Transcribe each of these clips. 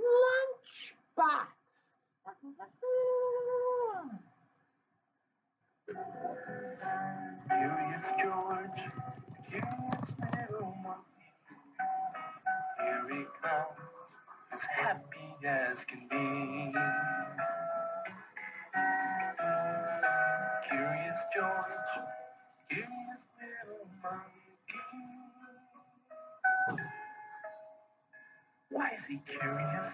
Lunchbox. Curious George, curious little monkey. Here he comes, as happy as can be. Curious George, curious little monkey. Why is he curious?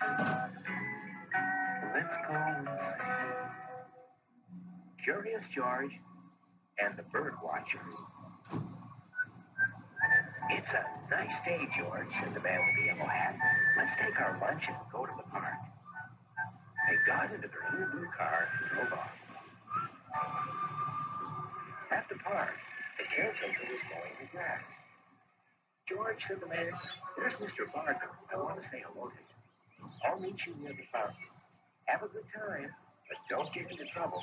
Let's go and see. Curious George and the bird watchers. It's a nice day, George, said the man with the yellow hat. Let's take our lunch and go to the park. They got into their little blue car and drove off. At the park, the caretaker was mowing the grass. George, said the man, there's Mr. Barker. I want to say hello to you. I'll meet you near the fountain. Have a good time, but don't get into trouble.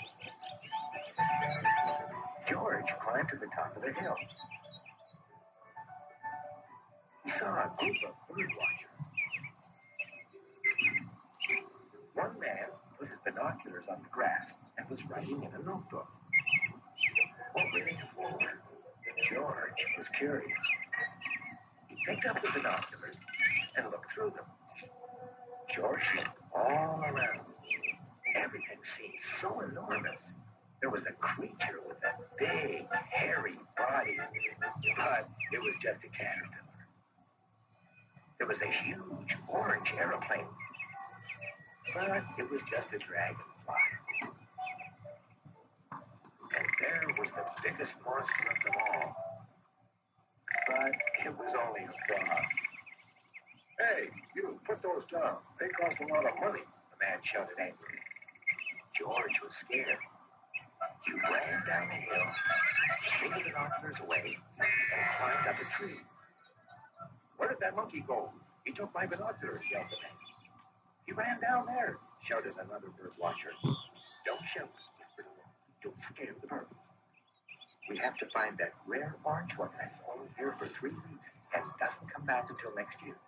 George climbed to the top of the hill. He saw a group of bird watchers. One man put his binoculars on the grass and was writing in a notebook. Moving forward, George was curious. He picked up the binoculars and looked through them. George looked all around. Everything seemed so enormous. There was a creature with a big, hairy body, but it was just a caterpillar. There was a huge orange aeroplane, but it was just a dragonfly. And there was the biggest monster of them all, but it was only a frog. Hey, you, put those down. They cost a lot of money, the man shouted angrily. George was scared. He ran down the hill, threw the binoculars away, and climbed up a tree. Where did that monkey go? He took my binoculars, yelled the man. He ran down there, shouted another bird watcher. Don't shout, whispered the man. Don't scare the bird. We have to find that rare orange one that's only here for 3 weeks and doesn't come back until next year.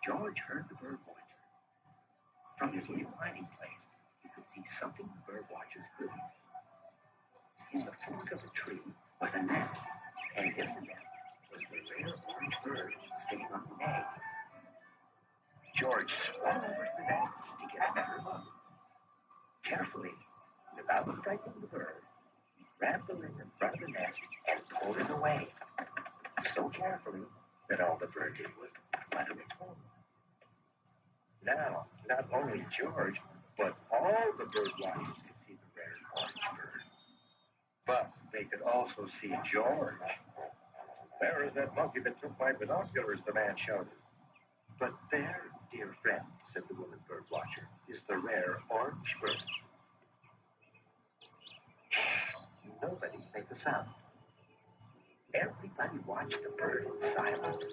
George heard the bird watcher. From his little hiding place, he could see something the bird watchers couldn't. In the fork of the tree was a nest, and in the nest was the rare orange bird sitting on the egg. George swung over to the nest to get a better look. Carefully, without striking the bird, he grabbed the ring in front of the nest and pulled it away. So carefully that all the bird did was flutter its wings. Now, not only George, but all the bird watchers could see the rare orange bird. But they could also see George. There is that monkey that took my binoculars, the man shouted. But there, dear friend, said the woman bird watcher, is the rare orange bird. Nobody made a sound. Everybody watched the bird in silence.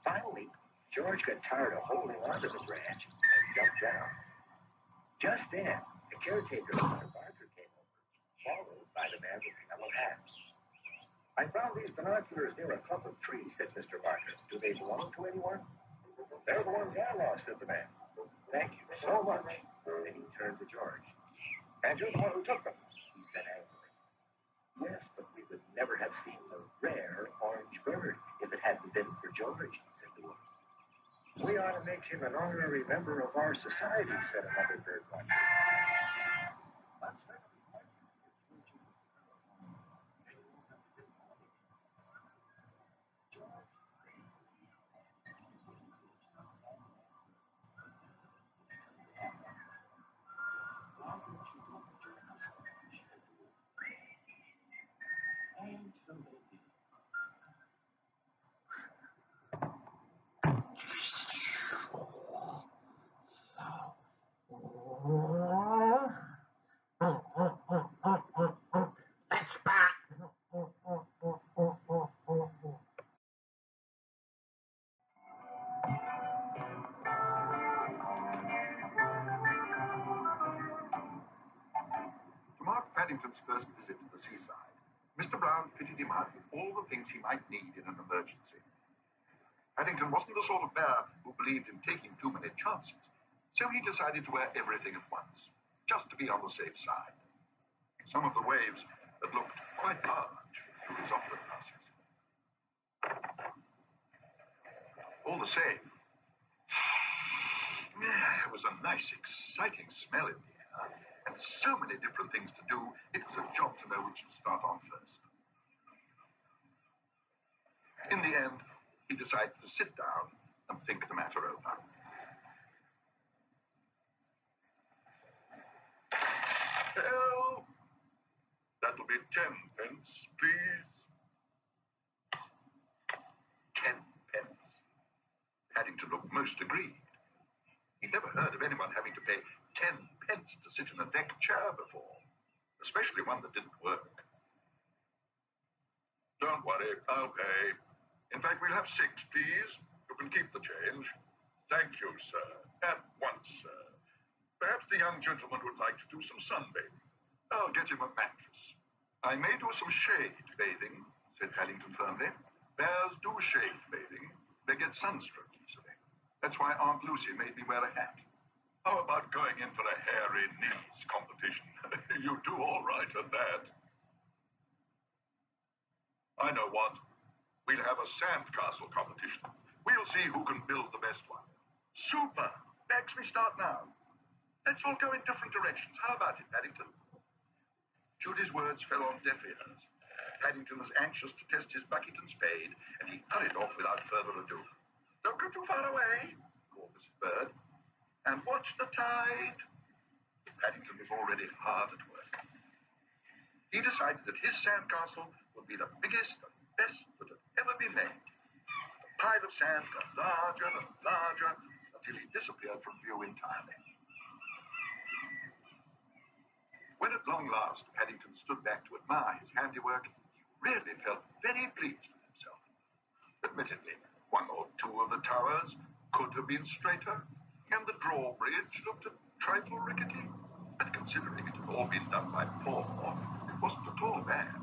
Finally, George got tired of holding onto the branch and jumped down. Just then, the caretaker, Mr. Barker, came over, followed by the man with the yellow hat. I found these binoculars near a clump of trees, said Mr. Barker. Do they belong to anyone? They're the ones I lost, said the man. Thank you so much. Then he turned to George. And you're the one who took them, he said angrily. Yes, but we would never have seen the rare orange bird if it hadn't been for George, said the woman. We ought to make him an honorary member of our society, said another bird watcher. To Mark Paddington's first visit to the seaside, Mr. Brown fitted him out with all the things he might need in an emergency. Paddington wasn't the sort of bear who believed in taking too many chances, so he decided to wear everything at once, just to be on the safe side. Some of the waves had looked quite large through his opera glasses. All the same, it was a nice, exciting smell in the air, and so many different things to do, it was a job to know which to start on first. In the end, he decided to sit down and think the matter over. Well, that'll be 10 pence, please. 10 pence. Paddington looked most aggrieved. He'd never heard of anyone having to pay 10 pence to sit in a deck chair before, especially one that didn't work. Don't worry, I'll pay. In fact, we'll have 6, please. You can keep the change. Thank you, sir. At once, sir. Perhaps the young gentleman would like to do some sunbathing. I'll get him a mattress. I may do some shade bathing, said Paddington firmly. Bears do shade bathing. They get sunstroke easily. That's why Aunt Lucy made me wear a hat. How about going in for a hairy knees competition? You do all right at that. I know what. We'll have a sandcastle competition. We'll see who can build the best one. Super! Max, we start now. Let's all go in different directions. How about it, Paddington? Judy's words fell on deaf ears. Paddington was anxious to test his bucket and spade, and he hurried off without further ado. Don't go too far away, called Mrs. Bird. And watch the tide. Paddington was already hard at work. He decided that his sandcastle would be the biggest and best that had ever been made. The pile of sand got larger and larger until he disappeared from view entirely. When at long last Paddington stood back to admire his handiwork, he really felt very pleased with himself. Admittedly, 1 or 2 of the towers could have been straighter, and the drawbridge looked a trifle rickety, but considering it had all been done by Paul, it wasn't at all bad.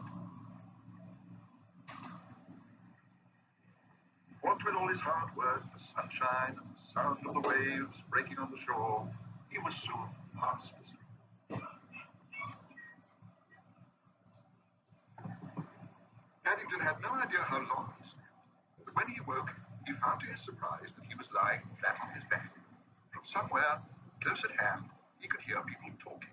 What with all his hard work, the sunshine, and the sound of the waves breaking on the shore, he was soon fast asleep. Paddington had no idea how long he slept, but when he woke, he found to his surprise that he was lying flat on his back. From somewhere, close at hand, he could hear people talking.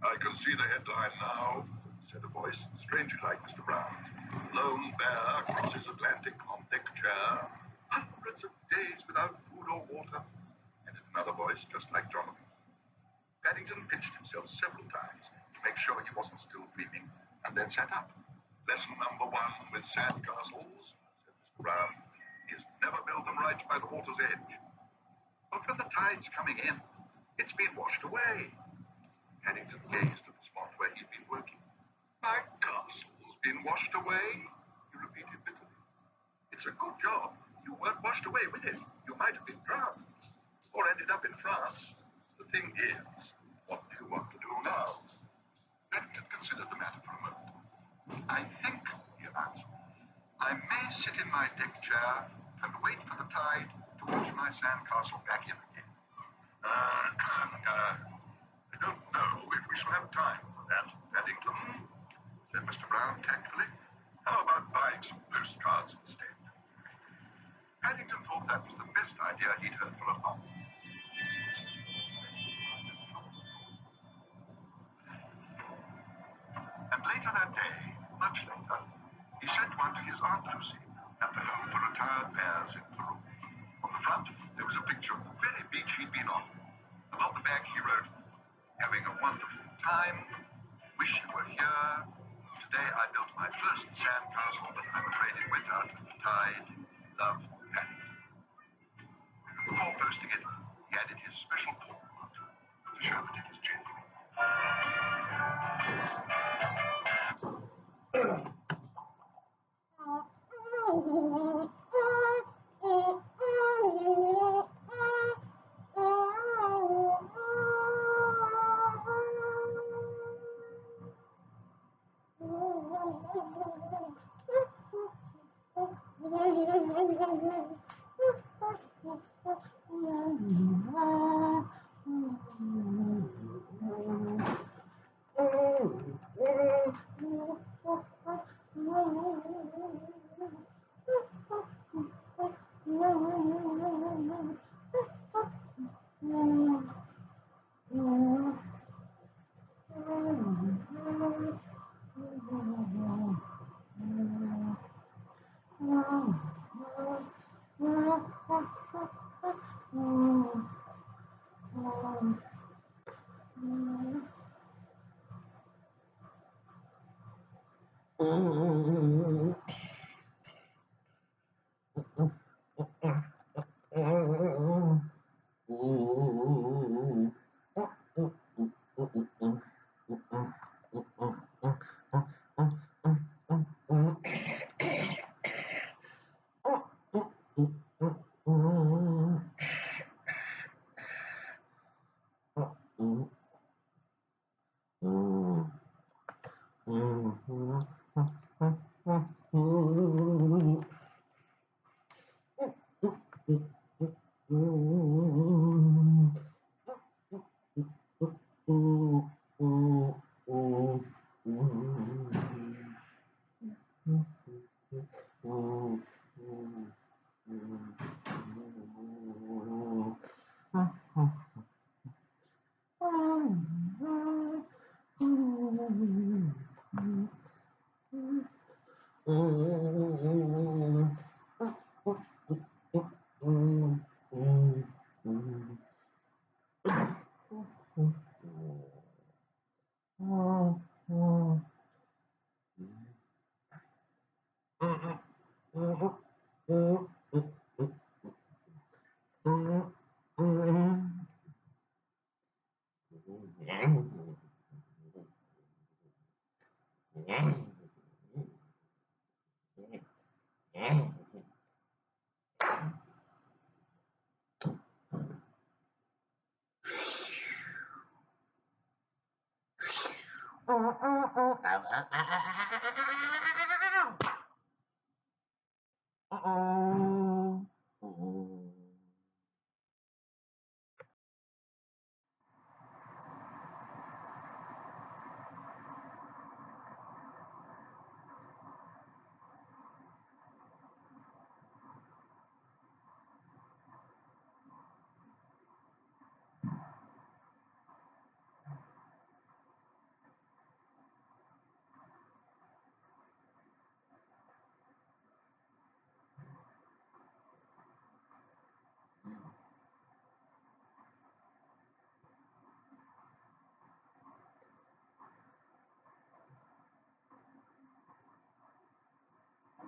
I can see the headline now, said a voice, strangely like Mr. Brown's. Lone bear crosses Atlantic on deck chair. Hundreds of days without food or water. And another voice, just like Jonathan. Paddington pinched himself several times to make sure he wasn't still dreaming, and then sat up. Lesson number 1 with sandcastles, said Mr. Brown, is never build them right by the water's edge. But when the tide's coming in, it's been washed away. Paddington gazed at the spot where he'd been working. My castle's been washed away, he repeated bitterly. It's a good job. You weren't washed away with it. You might have been drowned, or ended up in France. The thing is, what do you want to do now? Paddington considered the matter for a moment. I think, he announced, I may sit in my deck chair and wait for the tide to wash my sandcastle back in again. I don't know if we shall have time for that, Paddington, said Mr. Brown tactfully. How about buying some postcards instead? Paddington thought that was the best idea idea he'd heard for a long. And later that day, much later, he sent one to his Aunt Lucy at the home for retired bears in Peru. On the front, there was a picture of the very beach he'd been on. And on the back, he wrote, "Having a wonderful time. Wish you were here. Today I built my first sand castle, but I'm afraid it went out with the tide. Love, Patty." Before posting it, he added his special paw mark to show that it was genuine.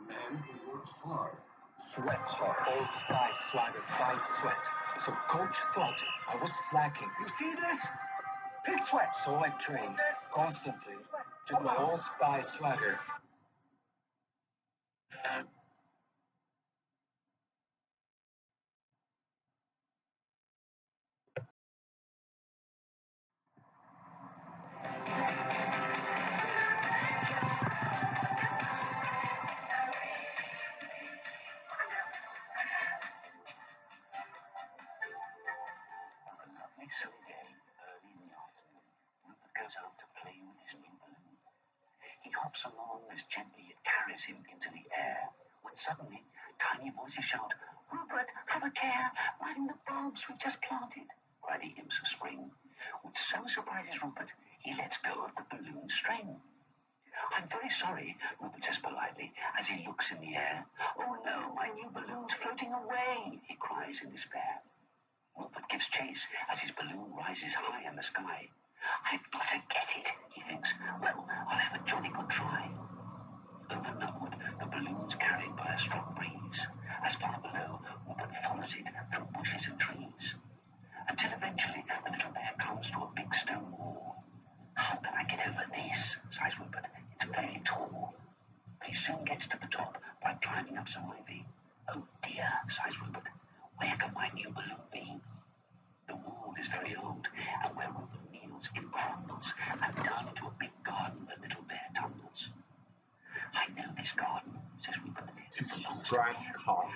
Man who works hard, sweats hard. Old Spice swagger fights sweat. So coach thought I was slacking. You see this? Pit sweat. So I trained constantly. Took my Old Spice swagger. On a lovely sunny day, early in the afternoon, Rupert goes out to play with his new balloon. He hops along as gently it carries him into the air, when suddenly tiny voices shout, Rupert, have a care. Mind the bulbs we've just planted, cried the imps of spring, which so surprises Rupert he lets go of the balloon string. I'm very sorry, Rupert says politely, as he looks in the air. Oh no, my new balloon's floating away, he cries in despair. Rupert gives chase as his balloon rises high in the sky. I've got to get it, he thinks. Well, I'll have a jolly good try. Over and upward, the balloon's carried by a strong breeze. As far below, Rupert follows it through bushes and trees, until eventually the little bear comes to a big stone wall. How can I get over this? Sighs Rupert. It's very tall. But he soon gets to the top by climbing up some ivy. Oh dear, sighs Rupert. Where can my new balloon be? The wall is very old, and where Rupert kneels, it crumbles, and down into a big garden the little bear tumbles. I know this garden, says Rupert. To subscribe, call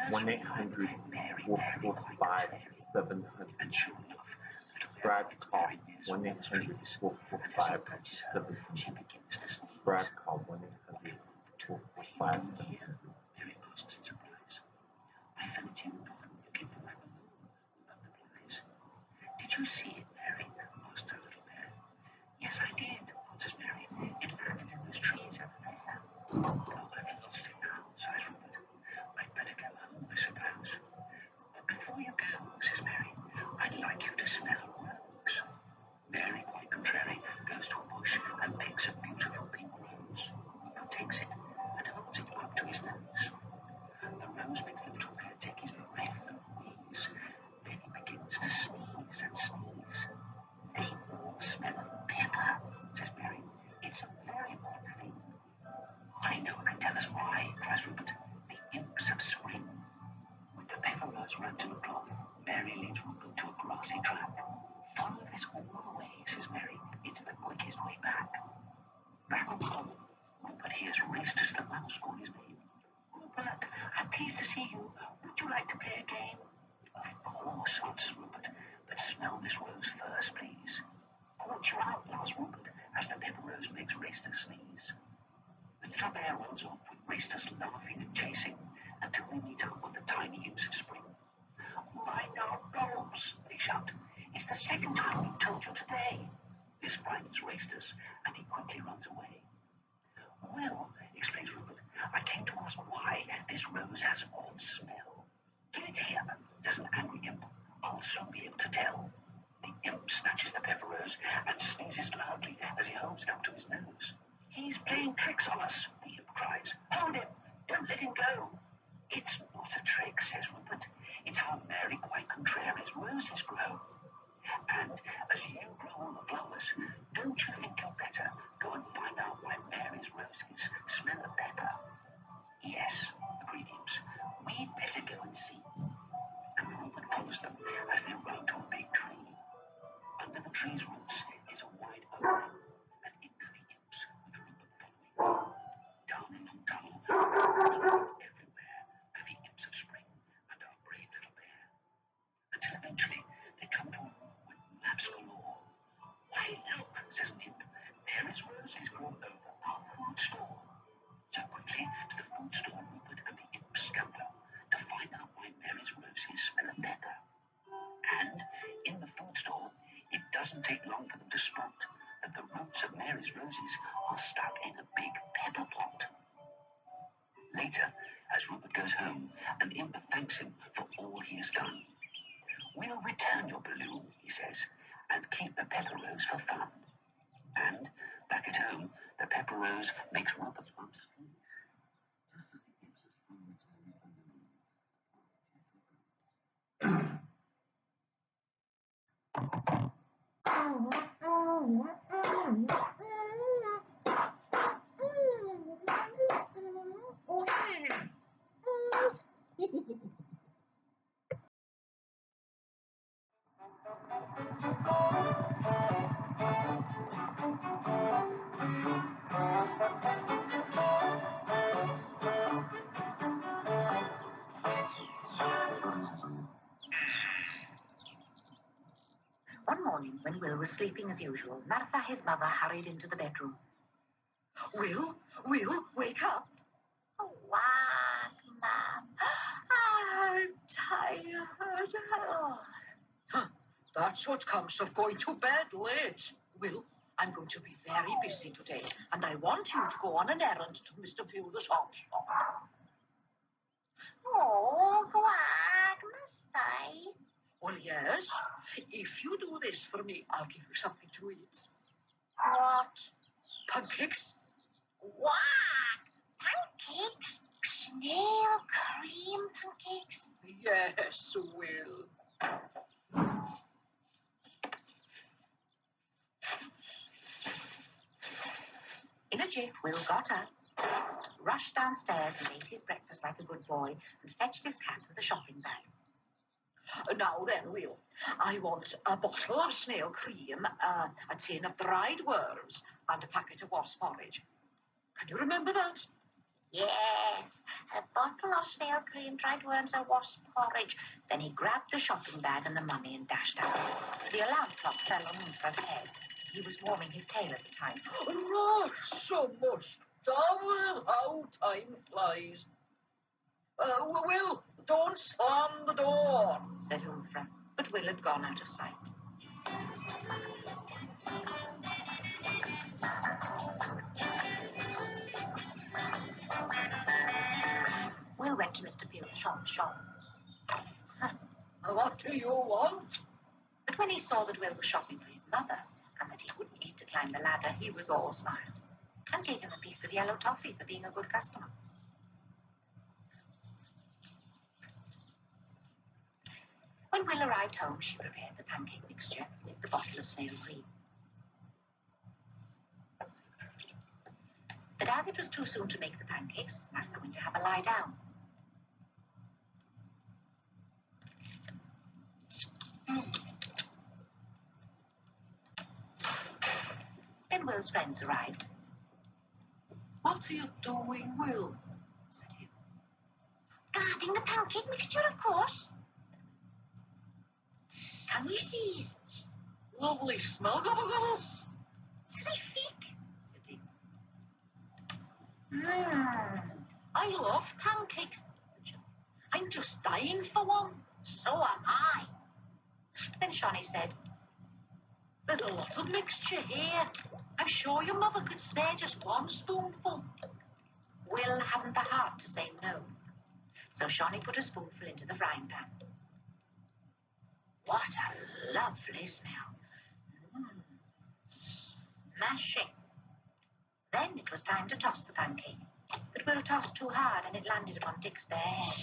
1-800-445-700. And sure enough, Subscribe, call 1-800-445-700. she begins to sneeze. Subscribe, call 1-800-445-700. Mary asks in surprise. I found you in the garden looking for my balloon, Rupert replies. Did you see it, Mary? Asked her little bear. Yes, I did, answers Mary. It landed in those trees over there. Oh, I've lost it now, sighs Rupert. I'd better go home, I suppose. But before you go, says Mary, I'd like you to smell a rose. Mary, quite contrary, goes to a bush and picks a beautiful pink rose. Rupert takes it and holds it up to his nose. The rose makes the little bear take his breath and wheeze. Then he begins to sneeze and sneeze. They all smell of pepper, says Mary. It's a very odd thing. I know who can tell us why, cries Rupert. The imps of spring. With the pepper rose wrapped in a cloth, Mary leads Rupert to a grassy track. Follow this all the way, says Mary. It's the quickest way back. Back on the road, Rupert hears Rastus the mouse call his name. Rupert, I'm pleased to see you. Would you like to play a game? Of course, answers Rupert, but smell this rose first, please. Watch you out, laughs Rupert, as the pepper rose makes Rastus sneeze. The little bear runs off with Rastus laughing and chasing until they meet up with the tiny imps of spring. Mind our bulbs, they shout. It's the second time we've told you today. This frightens Rastus, and he quickly runs away. Well, explains Rupert, I came to ask why this rose has an odd smell. Give it here, says an angry imp. I'll soon be able to tell. The imp snatches the pepper rose and sneezes loudly as he holds it up to his nose. He's playing tricks on us, the imp cries. Hold him! Don't let him go! It's not a trick, says Rupert. It's how Mary quite contrary's roses grow. And as you grow all the flowers, don't you think you'd better go and find out why Mary's roses smell of pepper? Yes, agreed imps. We'd better go and see. And Rupert follows them as they run to a big tree. Under the tree's roots is a wide opening, and into the imps with Rupert following. Down a long tunnel, everywhere are the imps of spring and our brave little bear. Until eventually they come to a room with maps galore. Why, look, says an imp, Mary's roses grown over our food store. So quickly to the food store Rupert and the imps scamper to find out why Mary's roses smell of pepper. And in the food store, it doesn't take long for them to spot that the roots of Mary's roses are stuck in a big pepper pot. Later, as Rupert goes home, an imp thanks him for all he has done. We'll return your balloon, he says, and keep the pepper rose for fun. And, back at home, the pepper rose makes Rupert's mum sneeze. One morning, when Will was sleeping as usual, Martha, his mother, hurried into the bedroom. Will, wake up. Whack, Mum. I'm That's what comes of going to bed late. Will, I'm going to be very busy today, and I want you to go on an errand to Mr. Bueller's hot shop. Oh, Gwag, must I? Well, yes. If you do this for me, I'll give you something to eat. What? Pancakes? Gwag! Pancakes? Snail cream pancakes? Yes, Will. In a jiff, Will got up, dressed, rushed downstairs and ate his breakfast like a good boy and fetched his cat with a shopping bag. Now then, Will, I want a bottle of snail cream, a tin of dried worms, and a packet of wasp porridge. Can you remember that? Yes, a bottle of snail cream, dried worms, and wasp porridge. Then he grabbed the shopping bag and the money and dashed out. The alarm clock fell on Mouser's head. He was warming his tail at the time. So much how time flies. Will, don't slam the door, said Ulfra. But Will had gone out of sight. Will went to Mr. Buell's shop. What do you want? But when he saw that Will was shopping for his mother and that he wouldn't need to climb the ladder, he was all smiles and gave him a piece of yellow toffee for being a good customer. When Will arrived home, she prepared the pancake mixture with the bottle of snail cream. But as it was too soon to make the pancakes, Martha went to have a lie down. Then Will's friends arrived. What are you doing, Will? Said he. Guarding the pancake mixture, of course. Can we see? Lovely smell. Gobble, gobble. Terrific. Said he. I love pancakes, said Johnny. I'm just dying for one. So am I. Then Johnny said, there's a lot of mixture here. I'm sure your mother could spare just one spoonful. Will hadn't the heart to say no. So Johnny put a spoonful into the frying pan. What a lovely smell. Smashing. Then it was time to toss the pancake. But Will tossed too hard and it landed upon Dick's bare head.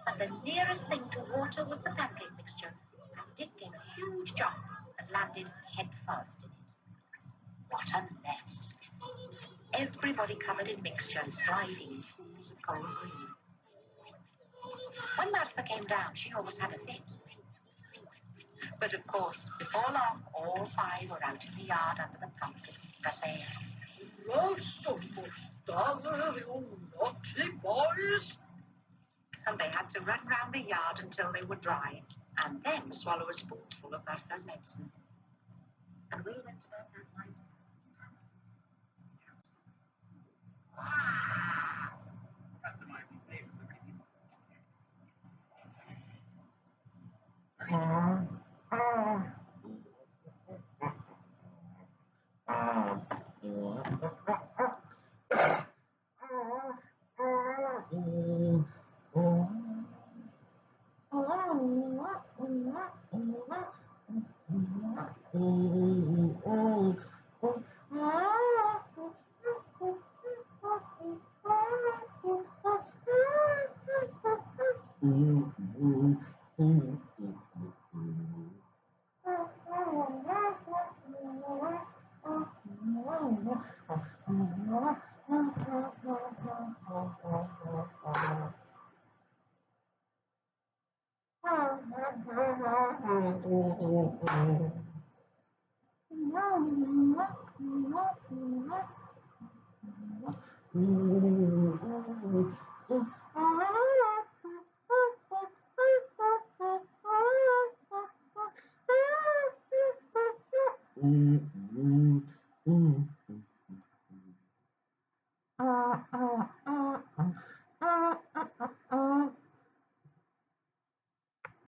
And the nearest thing to water was the pancake mixture, and Dick gave a huge jump and landed head first in it. What a mess. Everybody covered in mixture and sliding in pools of cold cream. When Martha came down, she almost had a fit. But of course, before long, all five were out in the yard under the pumpkin, saying, you naughty boys! And they had to run round the yard until they were dry, and then swallow a spoonful of Martha's medicine. And Will went to bed that night. Customizing flavor